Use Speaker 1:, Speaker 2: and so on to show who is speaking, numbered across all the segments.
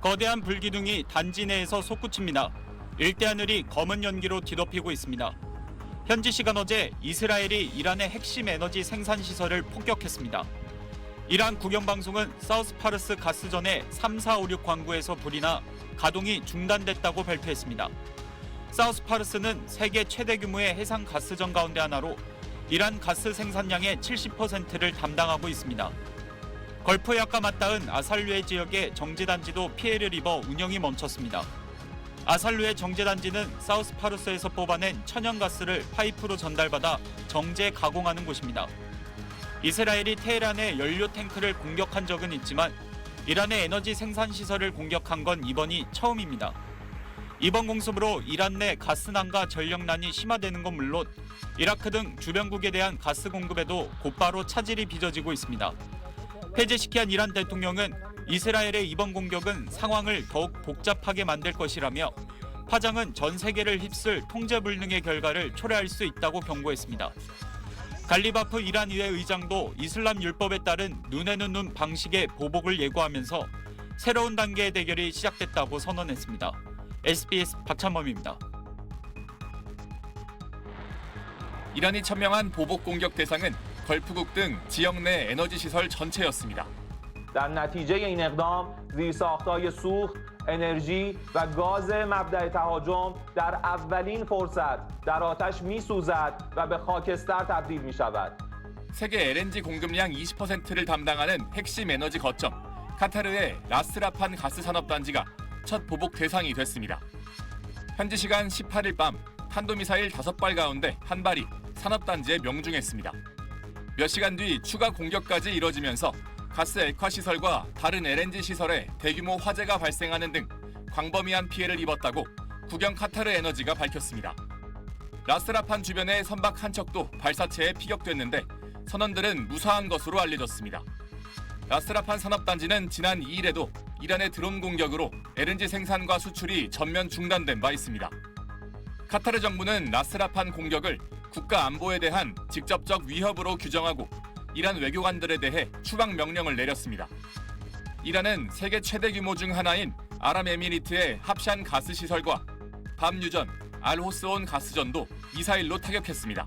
Speaker 1: 거대한 불기둥이 단지 내에서 솟구칩니다. 일대 하늘이 검은 연기로 뒤덮이고 있습니다. 현지 시간 어제 이스라엘이 이란의 핵심 에너지 생산 시설을 폭격했습니다. 이란 국영방송은 사우스 파르스 가스전의 3, 4, 5, 6 광구에서 불이 나 가동이 중단됐다고 발표했습니다. 사우스 파르스는 세계 최대 규모의 해상 가스전 가운데 하나로 이란 가스 생산량의 70%를 담당하고 있습니다. 걸프해역과 맞닿은 아살루에 지역의 정제단지도 피해를 입어 운영이 멈췄습니다. 아살루의 정제단지는 사우스 파르스에서 뽑아낸 천연가스를 파이프로 전달받아 정제 가공하는 곳입니다. 이스라엘이 테헤란의 연료 탱크를 공격한 적은 있지만 이란의 에너지 생산 시설을 공격한 건 이번이 처음입니다. 이번 공습으로 이란 내 가스난과 전력난이 심화되는 건 물론 이라크 등 주변국에 대한 가스 공급에도 곧바로 차질이 빚어지고 있습니다. 폐지시킨 이란 대통령은 이스라엘의 이번 공격은 상황을 더욱 복잡하게 만들 것이라며 파장은 전 세계를 휩쓸 통제불능의 결과를 초래할 수 있다고 경고했습니다. 갈리바프 이란 의회 의장도 이슬람 율법에 따른 눈에는 눈 방식의 보복을 예고하면서 새로운 단계의 대결이 시작됐다고 선언했습니다. SBS 박찬범입니다.
Speaker 2: 이란이 천명한 보복 공격 대상은 걸프국 등 지역 내 에너지 시설 전체였습니다.
Speaker 3: در نتیجه این اقدام زیرساخت‌های سوخت، انرژی و گاز مبدأ تهاجم در اولین فرصت در آتش می‌سوزد و به خاکستر تبدیل می‌شود.
Speaker 2: 세계 LNG 공급량 20%를 담당하는 핵심 에너지 거점 카타르의 라스라판 가스 산업단지가 첫 보복 대상이 됐습니다. 현지 시간 18일 밤 탄도미사일 5발 가운데 한 발이 산업단지에 명중했습니다. 몇 시간 뒤 추가 공격까지 이뤄지면서 가스 액화 시설과 다른 LNG 시설에 대규모 화재가 발생하는 등 광범위한 피해를 입었다고 국영 카타르 에너지가 밝혔습니다. 라스라판 주변의 선박 한 척도 발사체에 피격됐는데 선원들은 무사한 것으로 알려졌습니다. 라스라판 산업단지는 지난 2일에도 이란의 드론 공격으로 LNG 생산과 수출이 전면 중단된 바 있습니다. 카타르 정부는 라스라판 공격을 국가 안보에 대한 직접적 위협으로 규정하고 이란 외교관들에 대해 추방 명령을 내렸습니다. 이란은 세계 최대 규모 중 하나인 아랍에미리트의 합샨 가스 시설과 밤유전, 알호스온 가스전도 미사일로 타격했습니다.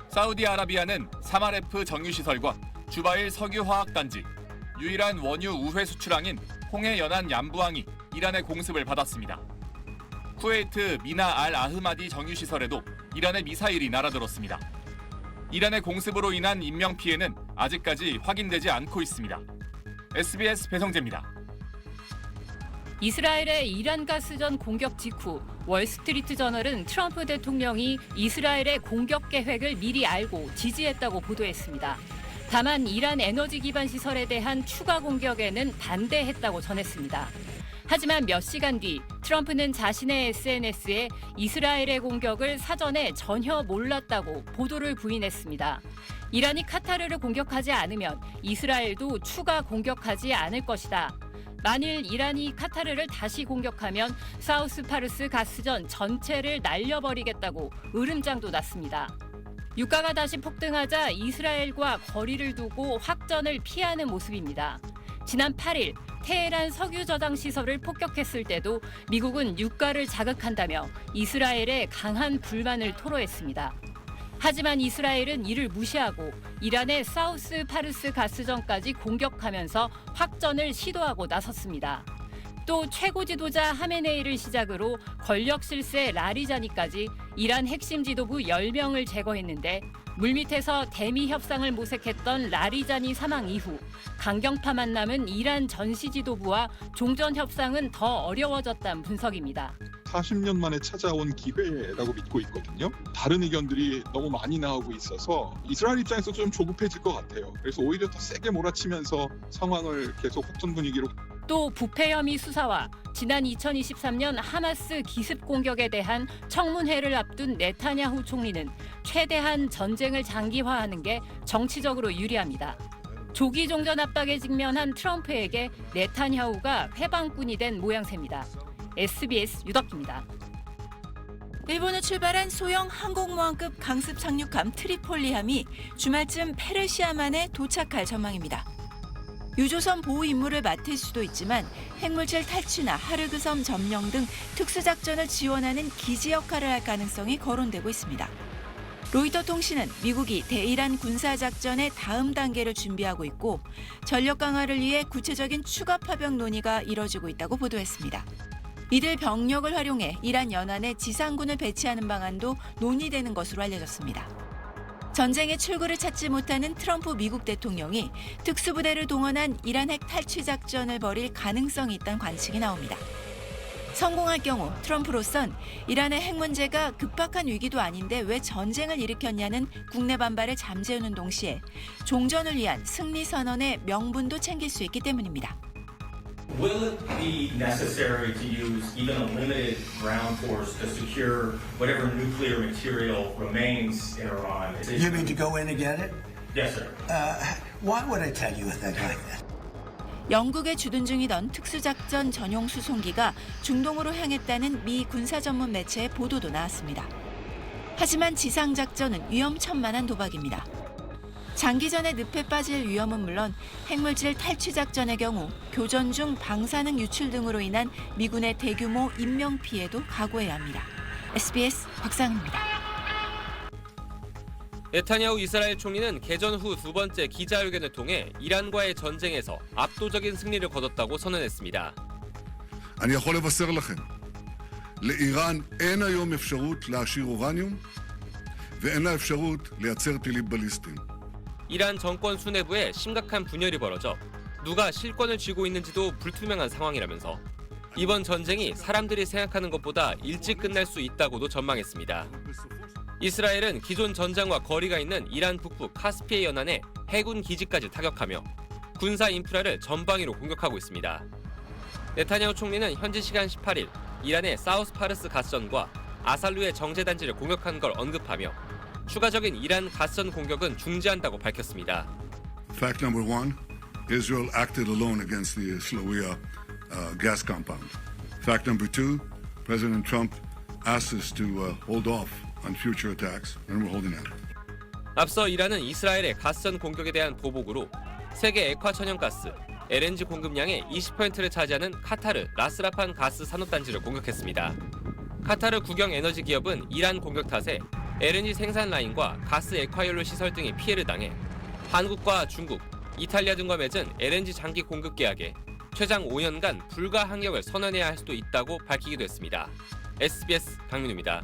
Speaker 2: 사우디아라비아는 사마레프 정유시설과 주바일 석유화학단지, 유일한 원유 우회 수출항인 홍해 연안 얀부항이 이란의 공습을 받았습니다. 쿠웨이트 미나 알 아흐마디 정유시설에도 이란의 미사일이 날아들었습니다. 이란의 공습으로 인한 인명피해는 아직까지 확인되지 않고 있습니다. SBS 배성재입니다.
Speaker 4: 이스라엘의 이란 가스전 공격 직후 월스트리트 저널은 트럼프 대통령이 이스라엘의 공격 계획을 미리 알고 지지했다고 보도했습니다. 다만 이란 에너지 기반 시설에 대한 추가 공격에는 반대했다고 전했습니다. 하지만 몇 시간 뒤 트럼프는 자신의 SNS에 이스라엘의 공격을 사전에 전혀 몰랐다고 보도를 부인했습니다. 이란이 카타르를 공격하지 않으면 이스라엘도 추가 공격하지 않을 것이다. 만일 이란이 카타르를 다시 공격하면 사우스 파르스 가스전 전체를 날려버리겠다고 으름장도 났습니다. 유가가 다시 폭등하자 이스라엘과 거리를 두고 확전을 피하는 모습입니다. 지난 8일 테헤란 석유 저장 시설을 폭격했을 때도 미국은 유가를 자극한다며 이스라엘에 강한 불만을 토로했습니다. 하지만 이스라엘은 이를 무시하고 이란의 사우스 파르스 가스전까지 공격하면서 확전을 시도하고 나섰습니다. 또 최고 지도자 하메네이를 시작으로 권력 실세 라리자니까지 이란 핵심 지도부 10명을 제거했는데 물밑에서 대미 협상을 모색했던 라리자니 사망 이후 강경파만 남은 이란 전시 지도부와 종전 협상은 더 어려워졌다는 분석입니다.
Speaker 5: 40년 만에 찾아온 기회라고 믿고 있거든요. 다른 의견들이 너무 많이 나오고 있어서 이스라엘 입장에서 좀 조급해질 것 같아요. 그래서 오히려 더 세게 몰아치면서 상황을 계속 확전 분위기로.
Speaker 4: 또 부패 혐의 수사와 지난 2023년 하마스 기습 공격에 대한 청문회를 앞둔 네타냐후 총리는 최대한 전쟁을 장기화하는 게 정치적으로 유리합니다. 조기 종전 압박에 직면한 트럼프에게 네타냐후가 회방꾼이 된 모양새입니다. SBS 유덕기입니다.
Speaker 6: 일본을 출발한 소형 항공모함급 강습 착륙함 트리폴리함이 주말쯤 페르시아만에 도착할 전망입니다. 유조선 보호 임무를 맡을 수도 있지만 핵물질 탈취나 하르그 섬 점령 등 특수작전을 지원하는 기지 역할을 할 가능성이 거론되고 있습니다. 로이터 통신은 미국이 대이란 군사작전의 다음 단계를 준비하고 있고 전력 강화를 위해 구체적인 추가 파병 논의가 이뤄지고 있다고 보도했습니다. 이들 병력을 활용해 이란 연안에 지상군을 배치하는 방안도 논의되는 것으로 알려졌습니다. 전쟁의 출구를 찾지 못하는 트럼프 미국 대통령이 특수부대를 동원한 이란 핵 탈취 작전을 벌일 가능성이 있다는 관측이 나옵니다. 성공할 경우 트럼프로선 이란의 핵 문제가 급박한 위기도 아닌데 왜 전쟁을 일으켰냐는 국내 반발을 잠재우는 동시에 종전을 위한 승리 선언의 명분도 챙길 수 있기 때문입니다.
Speaker 7: Will it be necessary to use even a limited ground force to secure whatever nuclear material remains in Iran?
Speaker 8: You mean to go in and get it?
Speaker 7: Yes, sir.
Speaker 8: Why would I tell you a thing like that?
Speaker 6: 영국에 주둔 중이던 특수작전 전용 수송기가 중동으로 향했다는 미 군사 전문 매체의 보도도 나왔습니다. 하지만 지상작전은 위험천만한 도박입니다. 장기전에 늪에 빠질 위험은 물론 핵물질 탈취 작전의 경우 교전 중 방사능 유출 등으로 인한 미군의 대규모 인명 피해도 각오해야 합니다. SBS 박상입니다.
Speaker 9: 네타냐후 이스라엘 총리는 개전 후 두 번째 기자회견을 통해 이란과의 전쟁에서 압도적인 승리를 거뒀다고 선언했습니다.
Speaker 10: אני יכול לבשר לכם, לאיראן אין היום אפשרות להעשיר אורניום ואין לה אפשרות לייצר טילים בליסטיים.
Speaker 9: 이란 정권 수뇌부에 심각한 분열이 벌어져 누가 실권을 쥐고 있는지도 불투명한 상황이라면서 이번 전쟁이 사람들이 생각하는 것보다 일찍 끝날 수 있다고도 전망했습니다. 이스라엘은 기존 전장과 거리가 있는 이란 북부 카스피해 연안의 해군 기지까지 타격하며 군사 인프라를 전방위로 공격하고 있습니다. 네타냐후 총리는 현지 시간 18일 이란의 사우스 파르스 가스전과 아살루의 정제단지를 공격한 걸 언급하며 추가적인 이란 가스전 공격은 중지한다고 밝혔습니다.
Speaker 10: Fact number one, Israel acted alone against the Slawiya gas compound. Fact number two, President Trump asked us to hold off on future attacks, and we're holding out.
Speaker 9: 앞서 이란은 이스라엘의 가스전 공격에 대한 보복으로 세계 액화 천연가스, LNG 공급량의 20%를 차지하는 카타르 라스라판 가스 산업단지를 공격했습니다. 카타르 국영 에너지 기업은 이란 공격 탓에 LNG 생산 라인과 가스 액화연료 시설 등이 피해를 당해 한국과 중국, 이탈리아 등과 맺은 LNG 장기 공급 계약에 최장 5년간 불가 항력을 선언해야 할 수도 있다고 밝히기도 했습니다. SBS 강민우입니다.